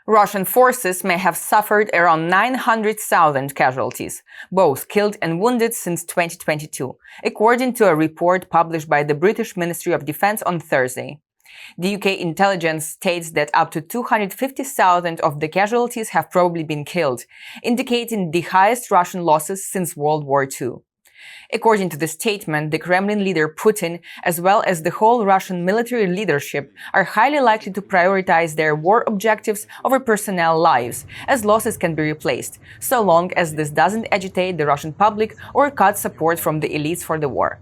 Russian forces may have suffered around 900,000 casualties, both killed and wounded, since 2022, according to a report published by the British Ministry of Defence on Thursday. The UK intelligence states that up to 250,000 of the casualties have probably been killed, indicating the highest Russian losses since World War II. According to the statement, the Kremlin leader Putin, as well as the whole Russian military leadership, are highly likely to prioritize their war objectives over personnel lives, as losses can be replaced, so long as this doesn't agitate the Russian public or cut support from the elites for the war.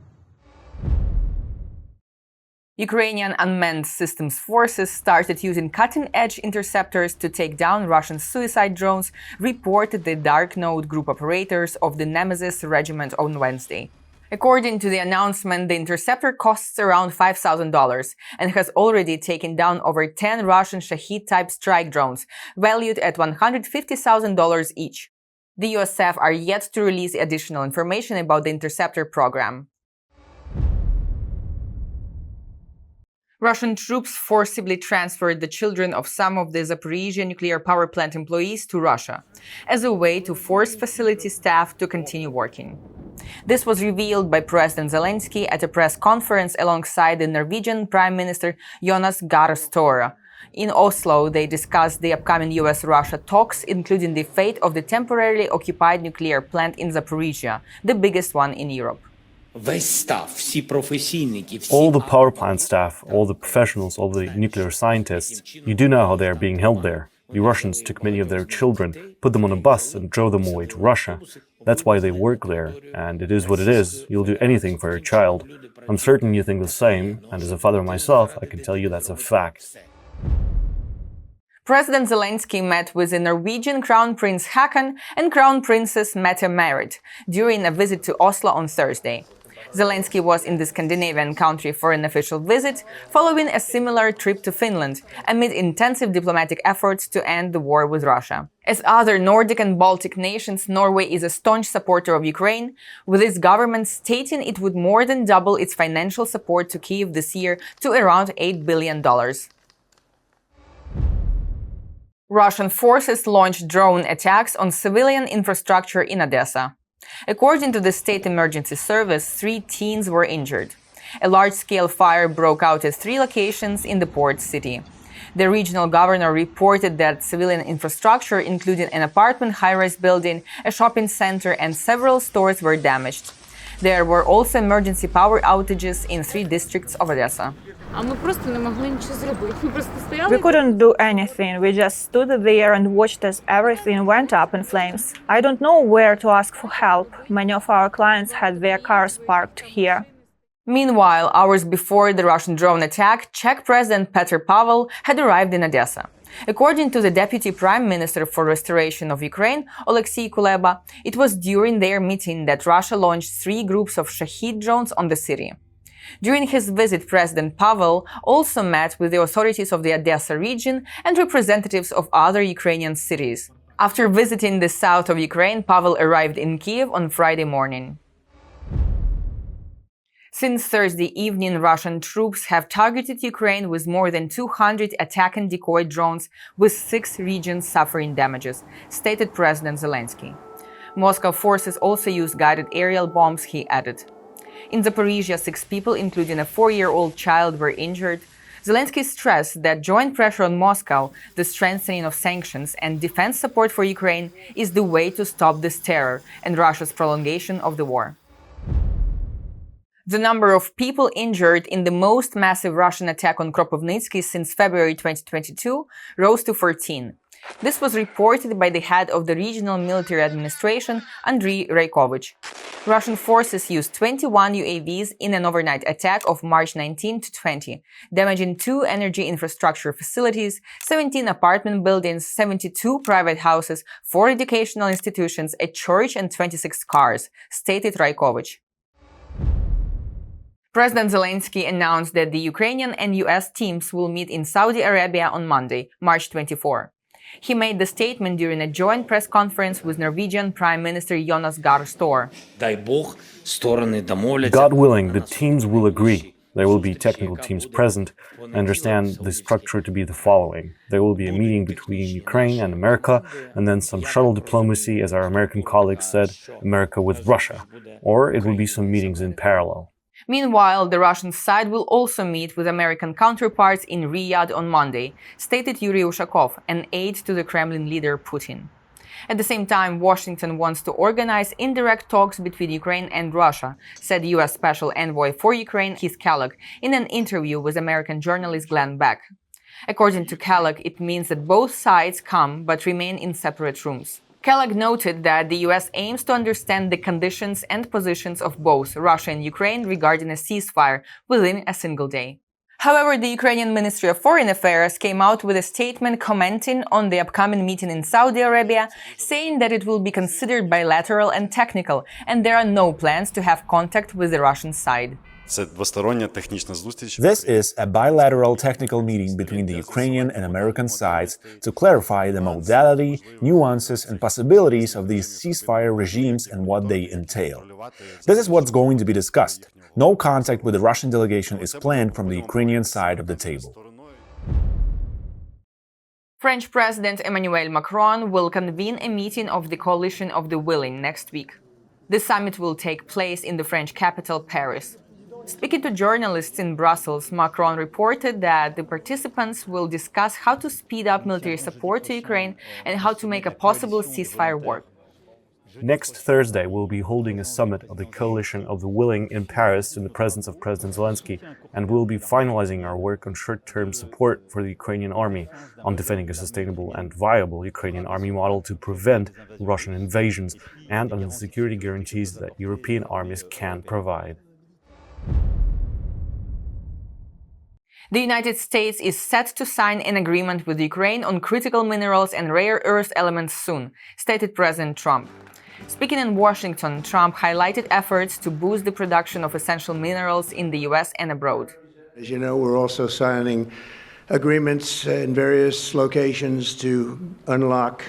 Ukrainian Unmanned Systems Forces started using cutting-edge interceptors to take down Russian suicide drones, reported the Dark Node group operators of the Nemesis regiment on Wednesday. According to the announcement, the interceptor costs around $5,000 and has already taken down over 10 Russian Shahed-type strike drones, valued at $150,000 each. The USF are yet to release additional information about the interceptor program. Russian troops forcibly transferred the children of some of the Zaporizhzhia nuclear power plant employees to Russia, as a way to force facility staff to continue working. This was revealed by President Zelenskyy at a press conference alongside the Norwegian Prime Minister Jonas Gahr Støre. In Oslo, they discussed the upcoming US-Russia talks, including the fate of the temporarily occupied nuclear plant in Zaporizhzhia, the biggest one in Europe. All the power plant staff, all the professionals, all the nuclear scientists, you do know how they are being held there. The Russians took many of their children, put them on a bus and drove them away to Russia. That's why they work there, and it is what it is. You'll do anything for your child. I'm certain you think the same, and as a father myself, I can tell you that's a fact. President Zelenskyy met with the Norwegian Crown Prince Haakon and Crown Princess Mette-Marit during a visit to Oslo on Thursday. Zelenskyy was in the Scandinavian country for an official visit, following a similar trip to Finland, amid intensive diplomatic efforts to end the war with Russia. As other Nordic and Baltic nations, Norway is a staunch supporter of Ukraine, with its government stating it would more than double its financial support to Kyiv this year to around $8 billion. Russian forces launched drone attacks on civilian infrastructure in Odesa. According to the State Emergency Service, 3 teens were injured. A large-scale fire broke out at 3 locations in the port city. The regional governor reported that civilian infrastructure, including an apartment high-rise building, a shopping center, and several stores, were damaged. There were also emergency power outages in 3 districts of Odesa. We couldn't do anything. We just stood there and watched as everything went up in flames. I don't know where to ask for help. Many of our clients had their cars parked here. Meanwhile, hours before the Russian drone attack, Czech President Petr Pavel had arrived in Odesa. According to the Deputy Prime Minister for Restoration of Ukraine, Oleksiy Kuleba, it was during their meeting that Russia launched 3 groups of Shahed drones on the city. During his visit, President Pavel also met with the authorities of the Odesa region and representatives of other Ukrainian cities. After visiting the south of Ukraine, Pavel arrived in Kyiv on Friday morning. Since Thursday evening, Russian troops have targeted Ukraine with more than 200 attack and decoy drones, with 6 regions suffering damages, stated President Zelenskyy. Moscow forces also used guided aerial bombs, he added. In Zaporizhzhia, 6 people, including a 4-year-old child, were injured. Zelenskyy stressed that joint pressure on Moscow, the strengthening of sanctions, and defense support for Ukraine is the way to stop this terror and Russia's prolongation of the war. The number of people injured in the most massive Russian attack on Kropyvnytsky since February 2022 rose to 14. This was reported by the head of the Regional Military Administration, Andriy Raykovich. Russian forces used 21 UAVs in an overnight attack of March 19 to 20, damaging 2 energy infrastructure facilities, 17 apartment buildings, 72 private houses, 4 educational institutions, a church, and 26 cars, stated Raykovich. President Zelenskyy announced that the Ukrainian and US teams will meet in Saudi Arabia on Monday, March 24. He made the statement during a joint press conference with Norwegian Prime Minister Jonas Gahr Støre. God willing, the teams will agree. There will be technical teams present. I understand the structure to be the following. There will be a meeting between Ukraine and America, and then some shuttle diplomacy, as our American colleagues said, America with Russia. Or it will be some meetings in parallel. Meanwhile, the Russian side will also meet with American counterparts in Riyadh on Monday, stated Yuri Ushakov, an aide to the Kremlin leader Putin. At the same time, Washington wants to organize indirect talks between Ukraine and Russia, said U.S. Special Envoy for Ukraine Keith Kellogg in an interview with American journalist Glenn Beck. According to Kellogg, it means that both sides come but remain in separate rooms. Kellogg noted that the U.S. aims to understand the conditions and positions of both Russia and Ukraine regarding a ceasefire within a single day. However, the Ukrainian Ministry of Foreign Affairs came out with a statement commenting on the upcoming meeting in Saudi Arabia, saying that it will be considered bilateral and technical, and there are no plans to have contact with the Russian side. This is a bilateral technical meeting between the Ukrainian and American sides to clarify the modality, nuances and possibilities of these ceasefire regimes and what they entail. This is what's going to be discussed. No contact with the Russian delegation is planned from the Ukrainian side of the table. French President Emmanuel Macron will convene a meeting of the Coalition of the Willing next week. The summit will take place in the French capital, Paris. Speaking to journalists in Brussels, Macron reported that the participants will discuss how to speed up military support to Ukraine and how to make a possible ceasefire work. Next Thursday, we'll be holding a summit of the Coalition of the Willing in Paris in the presence of President Zelenskyy, and we'll be finalizing our work on short-term support for the Ukrainian army, on defending a sustainable and viable Ukrainian army model to prevent Russian invasions, and on the security guarantees that European armies can provide. The United States is set to sign an agreement with Ukraine on critical minerals and rare earth elements soon, stated President Trump. Speaking in Washington, Trump highlighted efforts to boost the production of essential minerals in the U.S. and abroad. As you know, we're also signing agreements in various locations to unlock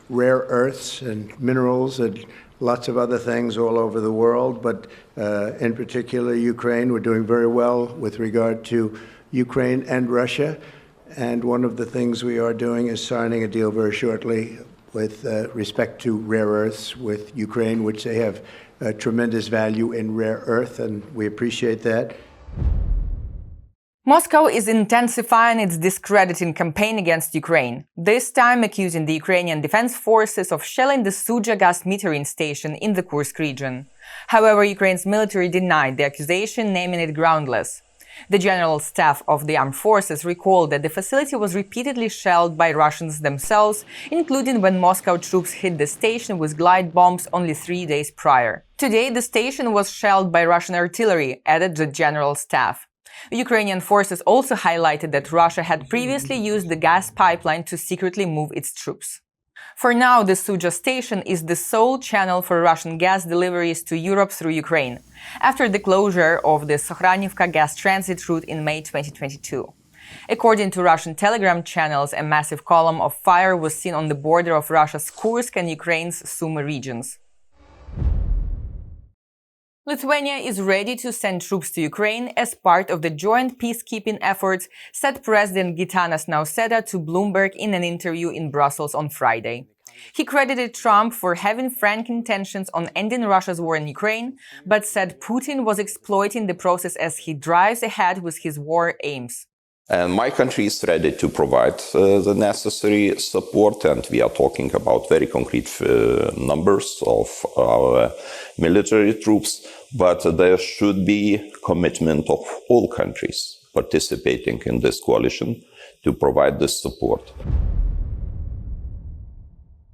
rare earths and minerals and lots of other things all over the world, but in particular Ukraine. We're doing very well with regard to Ukraine and Russia, and one of the things we are doing is signing a deal very shortly with respect to rare earths with Ukraine, which they have tremendous value in rare earth, and we appreciate that. Moscow is intensifying its discrediting campaign against Ukraine, this time accusing the Ukrainian Defense Forces of shelling the Sudzha gas metering station in the Kursk region. However, Ukraine's military denied the accusation, naming it groundless. The General Staff of the Armed Forces recalled that the facility was repeatedly shelled by Russians themselves, including when Moscow troops hit the station with glide bombs only 3 days prior. Today, the station was shelled by Russian artillery, added the General Staff. Ukrainian forces also highlighted that Russia had previously used the gas pipeline to secretly move its troops. For now, the Sudzha station is the sole channel for Russian gas deliveries to Europe through Ukraine, after the closure of the Sokhanivka gas transit route in May 2022. According to Russian Telegram channels, a massive column of fire was seen on the border of Russia's Kursk and Ukraine's Sumy regions. Lithuania is ready to send troops to Ukraine as part of the joint peacekeeping efforts, said President Gitanas Nausėda to Bloomberg in an interview in Brussels on Friday. He credited Trump for having frank intentions on ending Russia's war in Ukraine, but said Putin was exploiting the process as he drives ahead with his war aims. And my country is ready to provide the necessary support, and we are talking about very concrete numbers of our military troops, but there should be commitment of all countries participating in this coalition to provide this support.